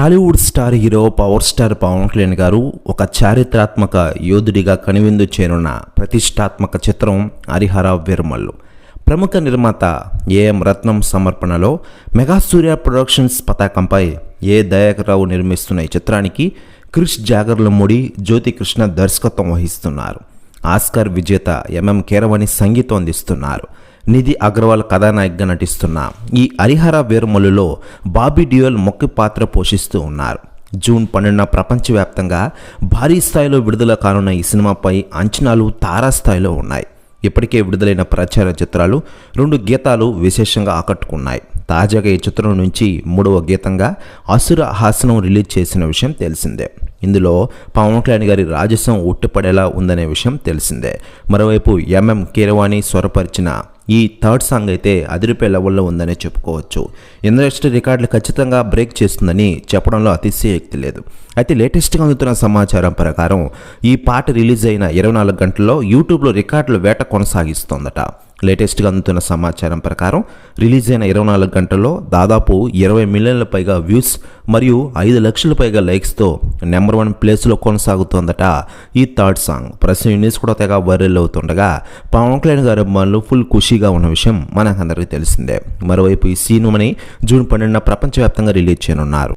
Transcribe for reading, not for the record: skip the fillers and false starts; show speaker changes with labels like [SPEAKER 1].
[SPEAKER 1] Tollywood star hero power star Pawan Kalyan గారు ఒక చారిత్రాత్మక యోధుడిగా కనువిందు చేరున్న ప్రతిష్టాత్మక చిత్రం హరిహర వీరమల్లు. ప్రముఖ నిర్మాత ఏఎం రత్నం సమర్పణలో మెగా సూర్య ప్రొడక్షన్స్ పతాకంపై ఏ దయాకర్రావు నిర్మిస్తున్న ఈ చిత్రానికి క్రిష్ జాగర్లమూడి, జ్యోతి కృష్ణ దర్శకత్వం వహిస్తున్నారు. ఆస్కార్ విజేత ఎంఎం కీరవాణి సంగీతం అందిస్తున్నారు. నిధి అగర్వాల్ కథానాయకగా నటిస్తున్న ఈ హరిహర వీరమల్లులో బాబీ డియోల్ ముఖ్య పాత్ర పోషిస్తూ ఉన్నారు. జూన్ 12న ప్రపంచవ్యాప్తంగా భారీ స్థాయిలో విడుదల కానున్న ఈ సినిమాపై అంచనాలు తారాస్థాయిలో ఉన్నాయి. ఇప్పటికే విడుదలైన ప్రచార చిత్రాలు 2 గీతాలు విశేషంగా ఆకట్టుకున్నాయి. తాజాగా ఈ చిత్రం నుంచి 3వ గీతంగా అసుర హాసనం రిలీజ్ చేసిన విషయం తెలిసిందే. ఇందులో పవన్ కళ్యాణ్ గారి రాజసం ఉట్టిపడేలా ఉందనే విషయం తెలిసిందే. మరోవైపు ఎంఎం కీరవాణి స్వరపరిచిన ఈ థర్డ్ సాంగ్ అయితే అదిరిపే లెవెల్లో ఉందనే చెప్పుకోవచ్చు. ఇండస్ట్రీ రికార్డులు ఖచ్చితంగా బ్రేక్ చేస్తుందని చెప్పడంలో అతిశయోక్తి లేదు. అయితే లేటెస్ట్గా అందుతున్న సమాచారం ప్రకారం ఈ పాట రిలీజ్ అయిన 24 గంటల్లో యూట్యూబ్లో రికార్డుల వేట కొనసాగిస్తోందట. లేటెస్ట్గా అందుతున్న సమాచారం ప్రకారం రిలీజ్ అయిన 24 గంటల్లో దాదాపు 20 మిలియన్ల పైగా వ్యూస్ మరియు 5 లక్షల పైగా లైక్స్తో నెంబర్ 1 ప్లేస్లో కొనసాగుతోందట ఈ థర్డ్ సాంగ్. ప్రస్తుతం న్యూస్ కూడా తెగ వైరల్ అవుతుండగా పవన్ కళ్యాణ్ గారి అభిమానులు ఫుల్ ఖుషీగా ఉన్న విషయం మనకందరికీ తెలిసిందే. మరోవైపు ఈ సినిమాని జూన్ 12న ప్రపంచవ్యాప్తంగా రిలీజ్ చేయనున్నారు.